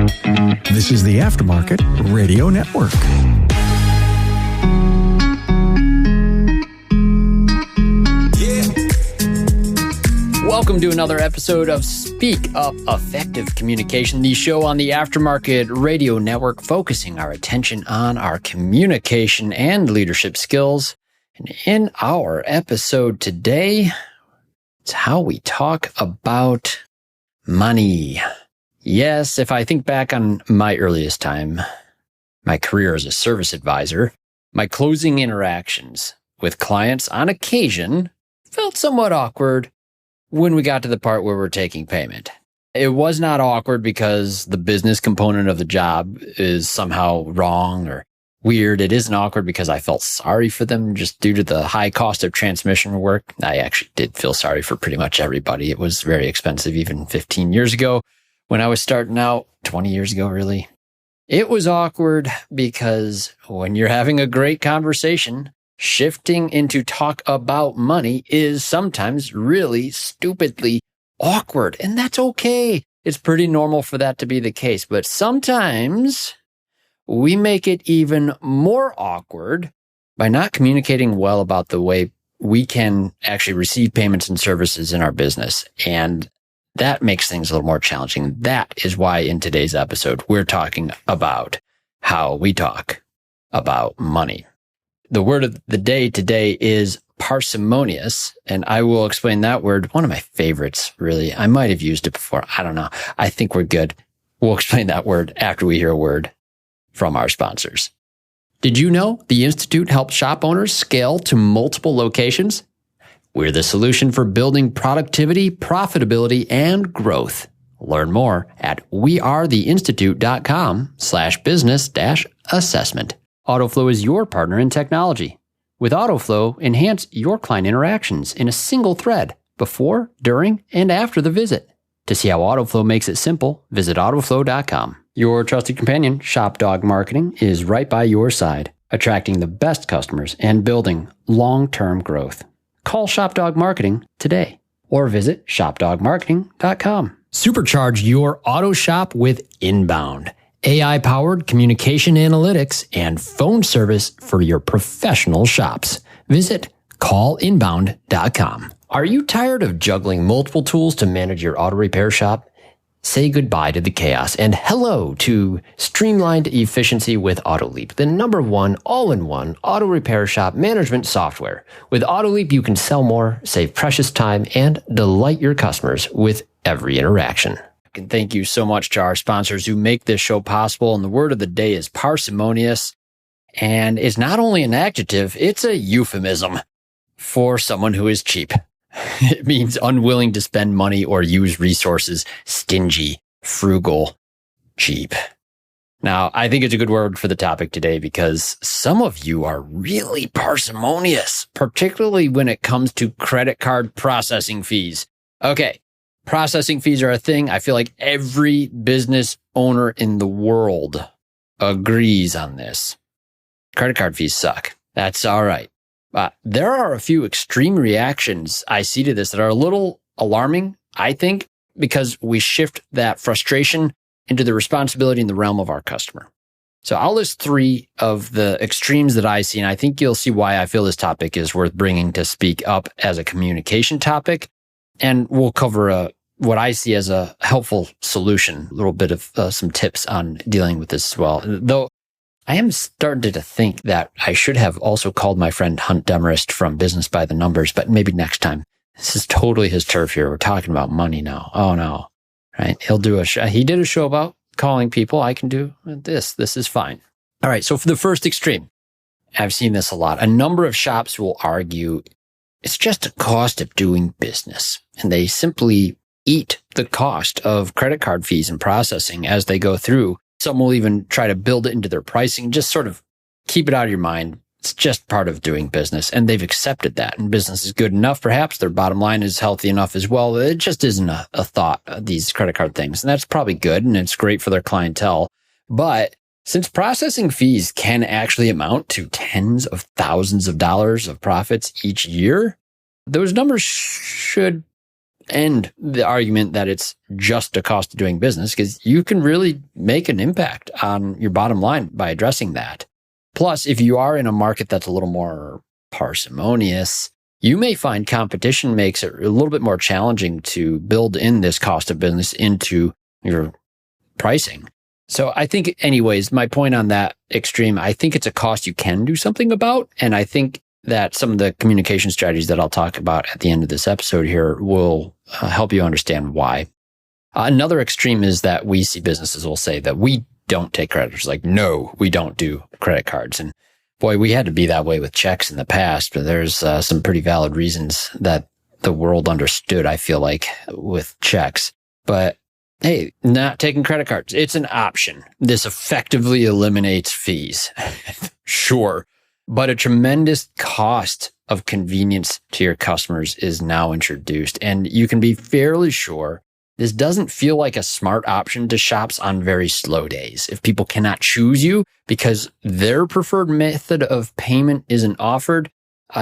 This is the Aftermarket Radio Network. Welcome to another episode of Speak Up Effective Communication, the show on the Aftermarket Radio Network, focusing our attention on our communication and leadership skills. And in our episode today, it's how we talk about money. Yes, if I think back on my earliest time, my career as a service advisor, my closing interactions with clients on occasion felt somewhat awkward when we got to the part where we're taking payment. It was not awkward because the business component of the job is somehow wrong or weird. It isn't awkward because I felt sorry for them just due to the high cost of transmission work. I actually did feel sorry for pretty much everybody. It was very expensive even 15 years ago when I was starting out, 20 years ago, really. It was awkward because when you're having a great conversation, shifting into talk about money is sometimes really stupidly awkward, and that's okay. It's pretty normal for that to be the case, but sometimes we make it even more awkward by not communicating well about the way we can actually receive payments and services in our business, and that makes things a little more challenging. That is why in today's episode, we're talking about how we talk about money. The word of the day today is parsimonious, and I will explain that word. One of my favorites, really. I might have used it before. I don't know. I think we're good. We'll explain that word after we hear a word from our sponsors. Did you know the Institute helps shop owners scale to multiple locations? We're the solution for building productivity, profitability, and growth. Learn more at wearetheinstitute.com/business-assessment. AutoFlow is your partner in technology. With AutoFlow, enhance your client interactions in a single thread before, during, and after the visit. To see how AutoFlow makes it simple, visit AutoFlow.com. Your trusted companion, ShopDog Marketing, is right by your side, attracting the best customers and building long-term growth. Call ShopDog Marketing today or visit ShopDogMarketing.com. Supercharge your auto shop with Inbound, AI-powered communication analytics and phone service for your professional shops. Visit callinbound.com. Are you tired of juggling multiple tools to manage your auto repair shop? Say goodbye to the chaos and hello to streamlined efficiency with AutoLeap, the #1 all-in-one auto repair shop management software. With AutoLeap, you can sell more, save precious time, and delight your customers with every interaction. And thank you so much to our sponsors who make this show possible. And the word of the day is parsimonious. And it's not only an adjective, it's a euphemism for someone who is cheap. It means unwilling to spend money or use resources, stingy, frugal, cheap. Now, I think it's a good word for the topic today because some of you are really parsimonious, particularly when it comes to credit card processing fees. Okay. Processing fees are a thing. I feel like every business owner in the world agrees on this. Credit card fees suck. That's all right. There are a few extreme reactions I see to this that are a little alarming, I think, because we shift that frustration into the responsibility in the realm of our customer. So I'll list 3 of the extremes that I see, and I think you'll see why I feel this topic is worth bringing to speak up as a communication topic. And we'll cover what I see as a helpful solution, a little bit of some tips on dealing with this as well. Though I am starting to think that I should have also called my friend Hunt Demarest from Business by the Numbers, but maybe next time. This is totally his turf here. We're talking about money now. Oh no, right? He'll do a show. He did a show about calling people. I can do this. This is fine. All right. So for the first extreme, I've seen this a lot. A number of shops will argue it's just a cost of doing business, and they simply eat the cost of credit card fees and processing as they go through. Some will even try to build it into their pricing, just sort of keep it out of your mind. It's just part of doing business, and they've accepted that, and business is good enough. Perhaps their bottom line is healthy enough as well. It just isn't a thought, these credit card things, and that's probably good, and it's great for their clientele. But since processing fees can actually amount to tens of thousands of dollars of profits each year, those numbers should end the argument that it's just a cost of doing business, because you can really make an impact on your bottom line by addressing that. Plus, if you are in a market that's a little more parsimonious, you may find competition makes it a little bit more challenging to build in this cost of business into your pricing. So I think, anyways, my point on that extreme, I think it's a cost you can do something about. And I think that some of the communication strategies that I'll talk about at the end of this episode here will help you understand why. Another extreme is that we see businesses will say that we don't take creditors. Like, no, we don't do credit cards. And boy, we had to be that way with checks in the past, but there's some pretty valid reasons that the world understood, I feel like, with checks. But hey, not taking credit cards, it's an option. This effectively eliminates fees. Sure. But a tremendous cost of convenience to your customers is now introduced. And you can be fairly sure this doesn't feel like a smart option to shops on very slow days. If people cannot choose you because their preferred method of payment isn't offered,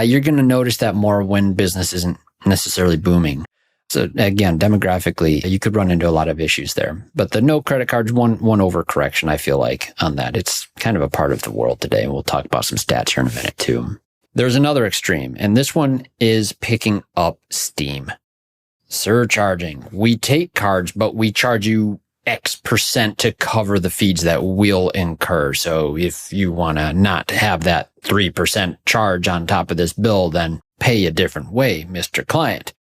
you're going to notice that more when business isn't necessarily booming. So again, demographically, you could run into a lot of issues there. But the no credit cards, one overcorrection, I feel like, on that. It's kind of a part of the world today. And we'll talk about some stats here in a minute too. There's another extreme, and this one is picking up steam. Surcharging. We take cards, but we charge you X% to cover the fees that we'll incur. So if you want to not have that 3% charge on top of this bill, then pay a different way, Mr. Client.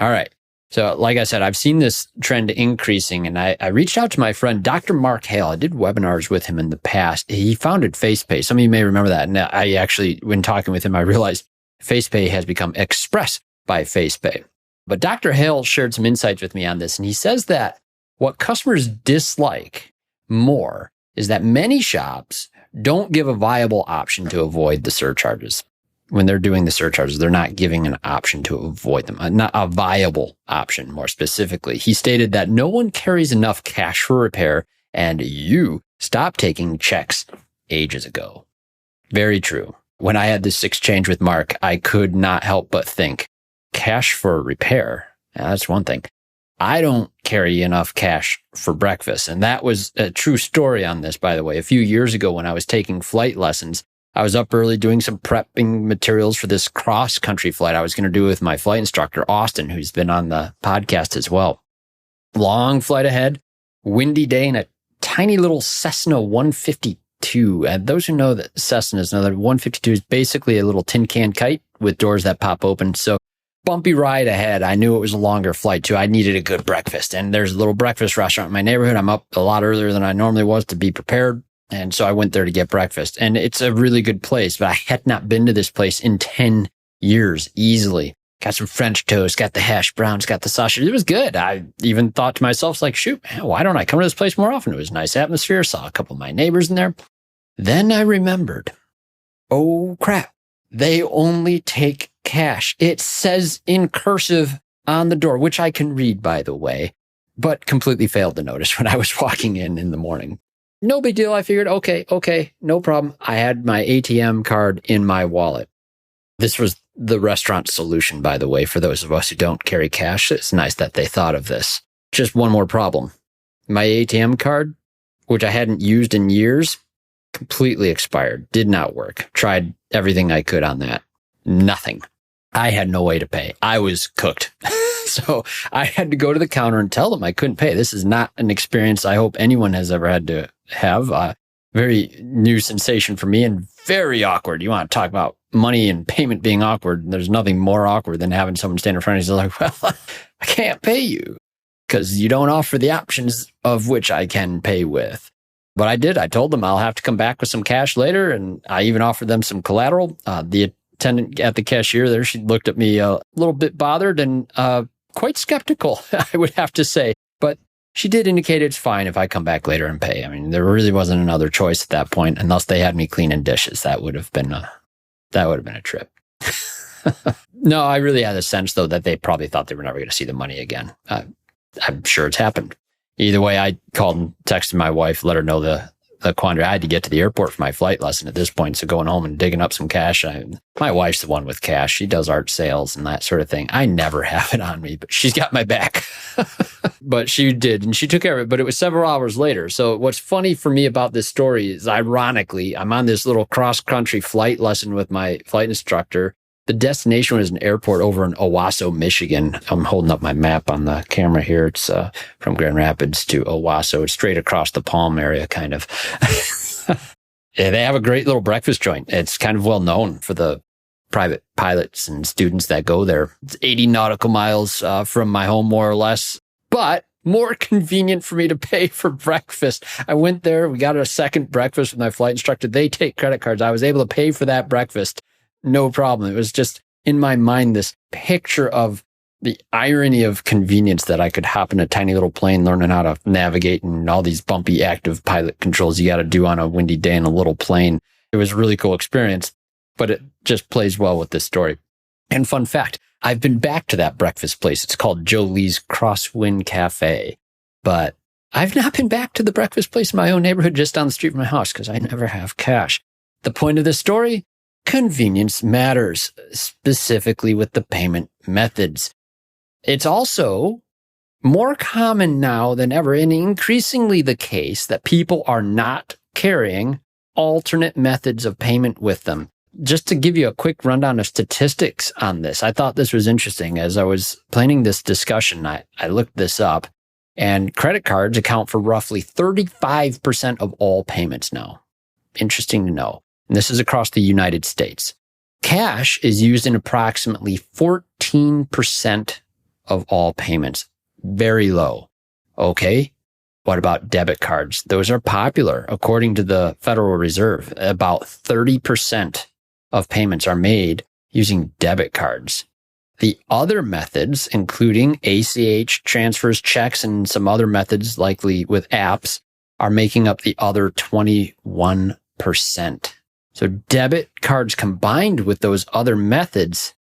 All right. So like I said, I've seen this trend increasing, and I reached out to my friend, Dr. Mark Hale. I did webinars with him in the past. He founded FacePay. Some of you may remember that. And I actually, when talking with him, I realized FacePay has become Express by FacePay. But Dr. Hale shared some insights with me on this, and he says that what customers dislike more is that many shops don't give a viable option to avoid the surcharges. When they're doing the surcharges, they're not giving an option to avoid them, not a viable option, more specifically. He stated that no one carries enough cash for repair, and you stopped taking checks ages ago. Very true. When I had this exchange with Mark, I could not help but think, cash for repair, that's one thing. I don't carry enough cash for breakfast. And that was a true story on this, by the way. A few years ago when I was taking flight lessons, I was up early doing some prepping materials for this cross-country flight I was going to do with my flight instructor, Austin, who's been on the podcast as well. Long flight ahead, windy day, and a tiny little Cessna 152. And those who know that Cessnas know that 152 is basically a little tin can kite with doors that pop open. So bumpy ride ahead. I knew it was a longer flight too. I needed a good breakfast. And there's a little breakfast restaurant in my neighborhood. I'm up a lot earlier than I normally was to be prepared. And so I went there to get breakfast. And it's a really good place, but I had not been to this place in 10 years easily. Got some French toast, got the hash browns, got the sausage. It was good. I even thought to myself, like, shoot, man, why don't I come to this place more often? It was a nice atmosphere. Saw a couple of my neighbors in there. Then I remembered, oh crap, they only take cash. It says in cursive on the door, which I can read, by the way, but completely failed to notice when I was walking in the morning. No big deal. I figured, okay, no problem. I had my ATM card in my wallet. This was the restaurant solution, by the way, for those of us who don't carry cash. It's nice that they thought of this. Just one more problem. My ATM card, which I hadn't used in years, completely expired. Did not work. Tried everything I could on that. Nothing. I had no way to pay. I was cooked. So I had to go to the counter and tell them I couldn't pay. This is not an experience I hope anyone has ever had to have. Very new sensation for me and very awkward. You want to talk about money and payment being awkward. There's nothing more awkward than having someone stand in front of you and say, like, well, I can't pay you because you don't offer the options of which I can pay with. But I did. I told them I'll have to come back with some cash later. And I even offered them some collateral. The attendant at the cashier there, she looked at me a little bit bothered and quite skeptical, I would have to say. But she did indicate it's fine if I come back later and pay. I mean, there really wasn't another choice at that point, unless they had me cleaning dishes. That would have been a trip. No, I really had a sense, though, that they probably thought they were never going to see the money again. I'm sure it's happened. Either way, I called and texted my wife, let her know the the quandary. I had to get to the airport for my flight lesson at this point. So going home and digging up some cash. My wife's the one with cash. She does art sales and that sort of thing. I never have it on me, but she's got my back. But she did, and she took care of it. But it was several hours later. So what's funny for me about this story is, ironically, I'm on this little cross-country flight lesson with my flight instructor. The destination was an airport over in Owasso, Michigan. I'm holding up my map on the camera here. It's from Grand Rapids to Owasso. It's straight across the Palm area, kind of. Yeah, they have a great little breakfast joint. It's kind of well known for the private pilots and students that go there. It's 80 nautical miles from my home, more or less, but more convenient for me to pay for breakfast. I went there. We got a second breakfast with my flight instructor. They take credit cards. I was able to pay for that breakfast. No problem. It was just in my mind, this picture of the irony of convenience that I could hop in a tiny little plane, learning how to navigate and all these bumpy active pilot controls you got to do on a windy day in a little plane. It was a really cool experience, but it just plays well with this story. And fun fact, I've been back to that breakfast place. It's called Jolie's Crosswind Cafe, but I've not been back to the breakfast place in my own neighborhood just down the street from my house because I never have cash. The point of this story, convenience matters, specifically with the payment methods. It's also more common now than ever, and increasingly the case, that people are not carrying alternate methods of payment with them. Just to give you a quick rundown of statistics on this, I thought this was interesting. As I was planning this discussion, I looked this up, and credit cards account for roughly 35% of all payments now. Interesting to know. And this is across the United States. Cash is used in approximately 14% of all payments. Very low. Okay. What about debit cards? Those are popular. According to the Federal Reserve, about 30% of payments are made using debit cards. The other methods, including ACH, transfers, checks, and some other methods, likely with apps, are making up the other 21%. So debit cards combined with those other methods,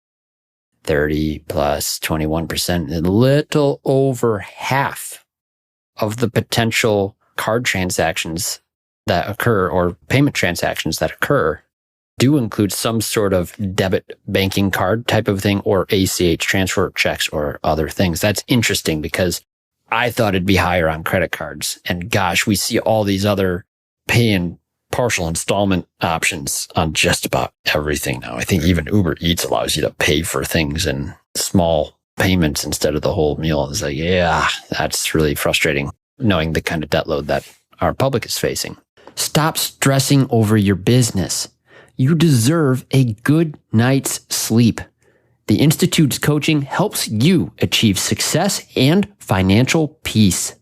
30 plus 21%, a little over half of the potential card transactions that occur, or payment transactions that occur, do include some sort of debit banking card type of thing, or ACH transfer, checks, or other things. That's interesting because I thought it'd be higher on credit cards. And gosh, we see all these other pay in partial installment options on just about everything now. I think even Uber Eats allows you to pay for things in small payments instead of the whole meal. It's like, yeah, that's really frustrating, knowing the kind of debt load that our public is facing. Stop stressing over your business. You deserve a good night's sleep. The Institute's coaching helps you achieve success and financial peace.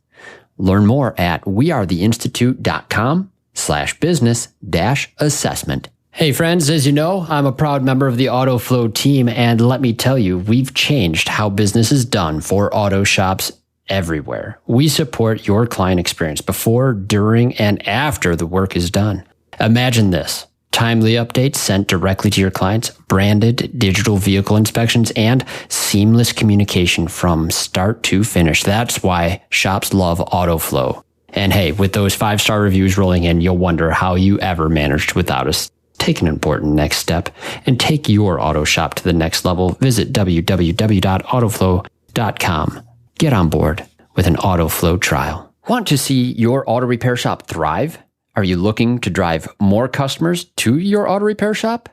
Learn more at wearetheinstitute.com/business-assessment. Hey friends, as you know, I'm a proud member of the AutoFlow team, and let me tell you, we've changed how business is done for auto shops everywhere. We support your client experience before, during, and after the work is done. Imagine this: timely updates sent directly to your clients, branded digital vehicle inspections, and seamless communication from start to finish. That's why shops love AutoFlow. And hey, with those 5-star reviews rolling in, you'll wonder how you ever managed without us. Take an important next step and take your auto shop to the next level. Visit www.autoflow.com. Get on board with an AutoFlow trial. Want to see your auto repair shop thrive? Are you looking to drive more customers to your auto repair shop?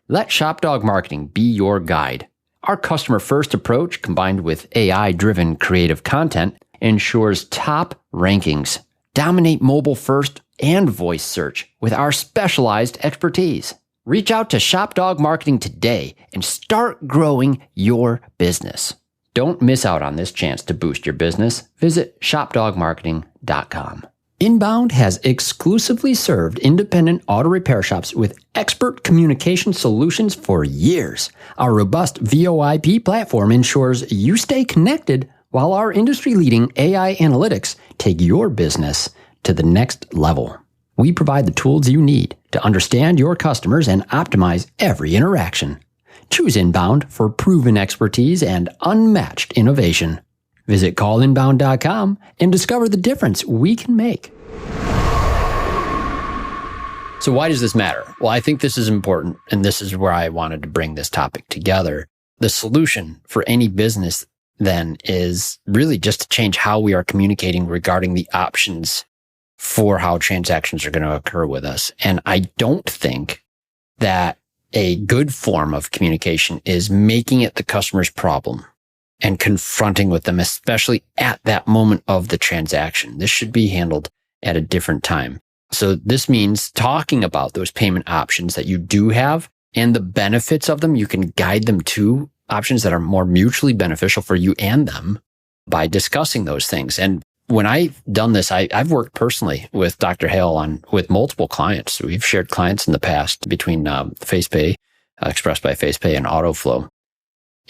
Let ShopDog Marketing be your guide. Our customer-first approach, combined with AI-driven creative content, ensures top rankings. Dominate mobile first and voice search with our specialized expertise. Reach out to ShopDog Marketing today and start growing your business. Don't miss out on this chance to boost your business. Visit shopdogmarketing.com. Inbound has exclusively served independent auto repair shops with expert communication solutions for years. Our robust VoIP platform ensures you stay connected while our industry-leading AI analytics take your business to the next level. We provide the tools you need to understand your customers and optimize every interaction. Choose Inbound for proven expertise and unmatched innovation. Visit callinbound.com and discover the difference we can make. So why does this matter? Well, I think this is important, and this is where I wanted to bring this topic together. The solution for any business then is really just to change how we are communicating regarding the options for how transactions are going to occur with us. And I don't think that a good form of communication is making it the customer's problem and confronting with them, especially at that moment of the transaction. This should be handled at a different time. So this means talking about those payment options that you do have and the benefits of them. You can guide them to options that are more mutually beneficial for you and them by discussing those things. And when I've done this, I've worked personally with Dr. Hale with multiple clients. We've shared clients in the past between FacePay, Express by FacePay, and AutoFlow.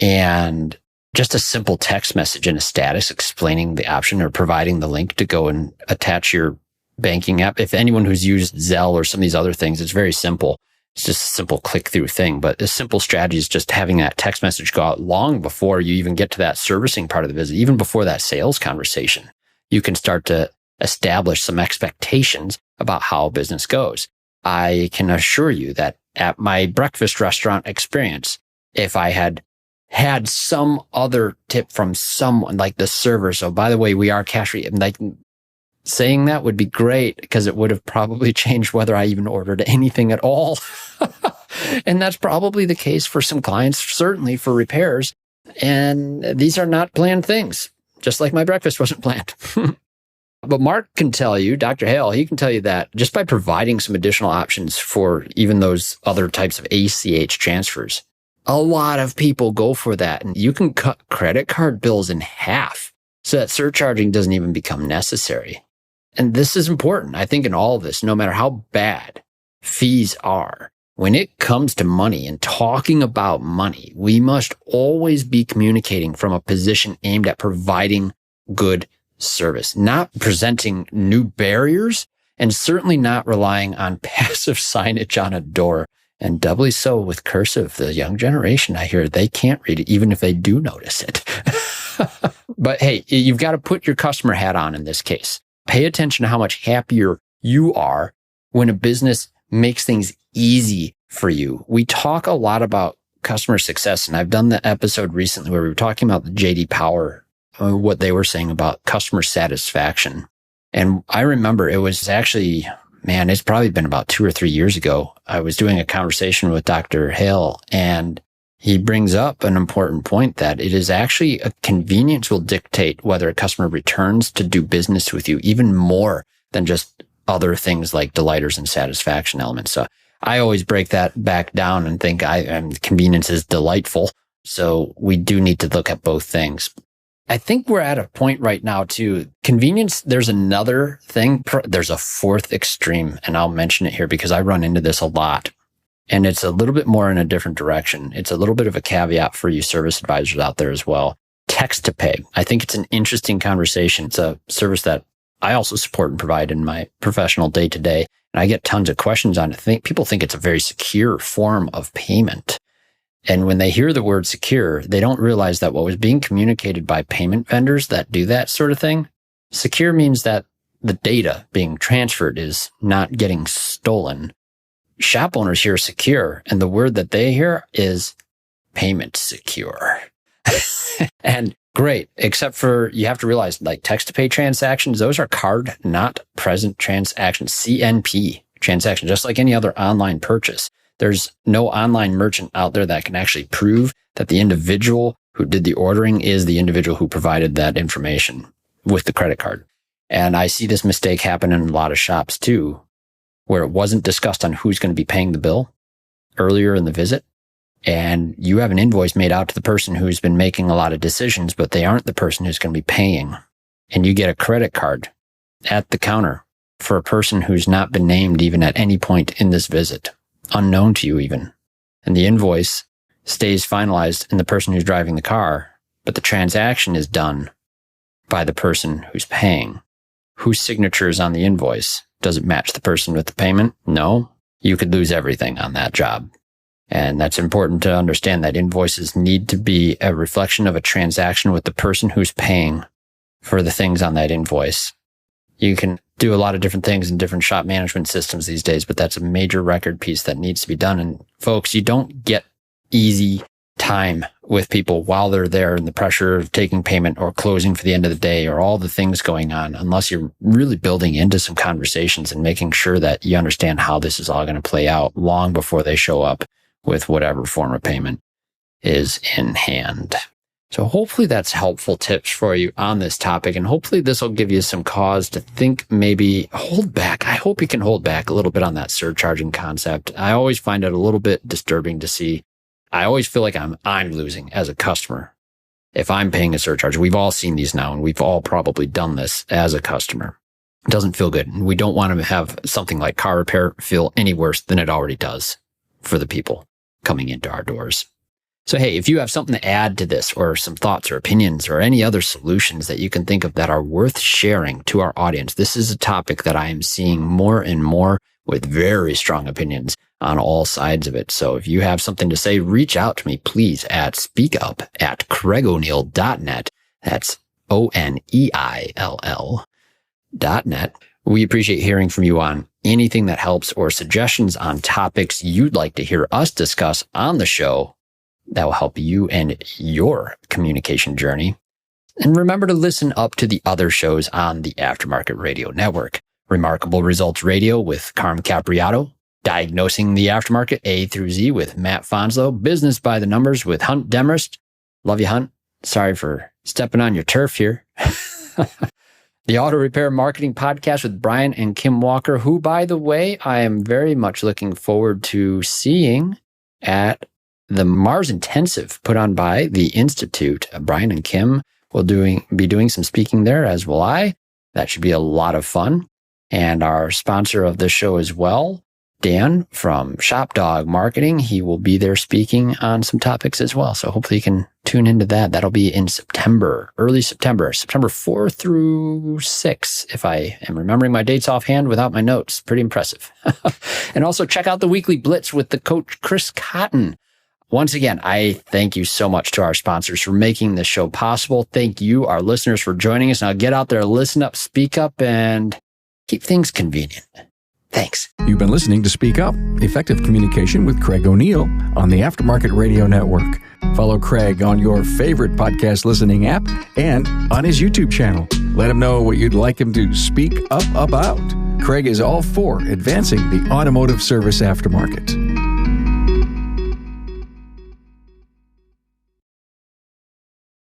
And just a simple text message and a status explaining the option or providing the link to go and attach your banking app. If anyone who's used Zelle or some of these other things, it's very simple. It's just a simple click through thing. But a simple strategy is just having that text message go out long before you even get to that servicing part of the visit, even before that sales conversation. You can start to establish some expectations about how business goes. I can assure you that at my breakfast restaurant experience, if I had some other tip from someone like the server, so by the way, we are cash free, like saying that would be great because it would have probably changed whether I even ordered anything at all. And that's probably the case for some clients, certainly for repairs. And these are not planned things, just like my breakfast wasn't planned. But Mark can tell you, Dr. Hale, he can tell you that just by providing some additional options for even those other types of ACH transfers, a lot of people go for that. And you can cut credit card bills in half so that surcharging doesn't even become necessary. And this is important. I think in all of this, no matter how bad fees are, when it comes to money and talking about money, we must always be communicating from a position aimed at providing good service, not presenting new barriers, and certainly not relying on passive signage on a door. And doubly so with cursive. The young generation, I hear, they can't read it, even if they do notice it. But hey, you've got to put your customer hat on in this case. Pay attention to how much happier you are when a business makes things easy for you. We talk a lot about customer success, and I've done the episode recently where we were talking about the J.D. Power, what they were saying about customer satisfaction. And I remember it was actually, it's probably been about 2 or 3 years ago. I was doing a conversation with Dr. Hale, and he brings up an important point that it is actually a convenience will dictate whether a customer returns to do business with you even more than just other things like delighters and satisfaction elements. So I always break that back down and think convenience is delightful. So we do need to look at both things. I think we're at a point right now too. Convenience, there's another thing. There's a fourth extreme, and I'll mention it here because I run into this a lot. And it's a little bit more in a different direction. It's a little bit of a caveat for you service advisors out there as well. Text to pay. I think it's an interesting conversation. It's a service that I also support and provide in my professional day to day. And I get tons of questions on it. People think it's a very secure form of payment. And when they hear the word secure, they don't realize that what was being communicated by payment vendors that do that sort of thing, secure means that the data being transferred is not getting stolen. Shop owners hear secure, and the word that they hear is payment secure. And great, except for you have to realize like text to pay transactions, those are card not present transactions, CNP transactions, just like any other online purchase. There's no online merchant out there that can actually prove that the individual who did the ordering is the individual who provided that information with the credit card. And I see this mistake happen in a lot of shops too, where it wasn't discussed on who's going to be paying the bill earlier in the visit. And you have an invoice made out to the person who's been making a lot of decisions, but they aren't the person who's going to be paying. And you get a credit card at the counter for a person who's not been named even at any point in this visit, unknown to you even. And the invoice stays finalized in the person who's driving the car, but the transaction is done by the person who's paying. Whose signature is on the invoice? Does it match the person with the payment? No. You could lose everything on that job. And that's important to understand that invoices need to be a reflection of a transaction with the person who's paying for the things on that invoice. You can do a lot of different things in different shop management systems these days, but that's a major record piece that needs to be done. And folks, you don't get easy time with people while they're there and the pressure of taking payment or closing for the end of the day or all the things going on, unless you're really building into some conversations and making sure that you understand how this is all going to play out long before they show up with whatever form of payment is in hand. So hopefully that's helpful tips for you on this topic. And hopefully this will give you some cause to think, maybe hold back. I hope you can hold back a little bit on that surcharging concept. I always find it a little bit disturbing to see. I always feel like I'm losing as a customer if I'm paying a surcharge. We've all seen these now, and we've all probably done this as a customer. It doesn't feel good. And we don't want to have something like car repair feel any worse than it already does for the people coming into our doors. So, hey, if you have something to add to this or some thoughts or opinions or any other solutions that you can think of that are worth sharing to our audience, this is a topic that I am seeing more and more with very strong opinions on all sides of it. So if you have something to say, reach out to me, please, at speakup@CraigO'Neill.net. That's ONEILL.net. We appreciate hearing from you on anything that helps or suggestions on topics you'd like to hear us discuss on the show that will help you and your communication journey. And remember to listen up to the other shows on the Aftermarket Radio Network. Remarkable Results Radio with Carm Capriato, Diagnosing the Aftermarket A through Z with Matt Fonslow, Business by the Numbers with Hunt Demarest. Love you, Hunt. Sorry for stepping on your turf here. The Auto Repair Marketing Podcast with Brian and Kim Walker, who, by the way, I am very much looking forward to seeing at the Mars Intensive put on by the Institute. Brian and Kim will be doing some speaking there, as will I. That should be a lot of fun. And our sponsor of the show as well, Dan from Shop Dog Marketing, he will be there speaking on some topics as well. So hopefully you can tune into that. That'll be in September, early September 4 through 6, if I am remembering my dates offhand without my notes. Pretty impressive. And also check out the Weekly Blitz with the coach, Chris Cotton. Once again, I thank you so much to our sponsors for making this show possible. Thank you, our listeners, for joining us. Now get out there, listen up, speak up, and keep things convenient. Thanks. You've been listening to Speak Up, Effective Communication with Craig O'Neill on the Aftermarket Radio Network. Follow Craig on your favorite podcast listening app and on his YouTube channel. Let him know what you'd like him to speak up about. Craig is all for advancing the automotive service aftermarket.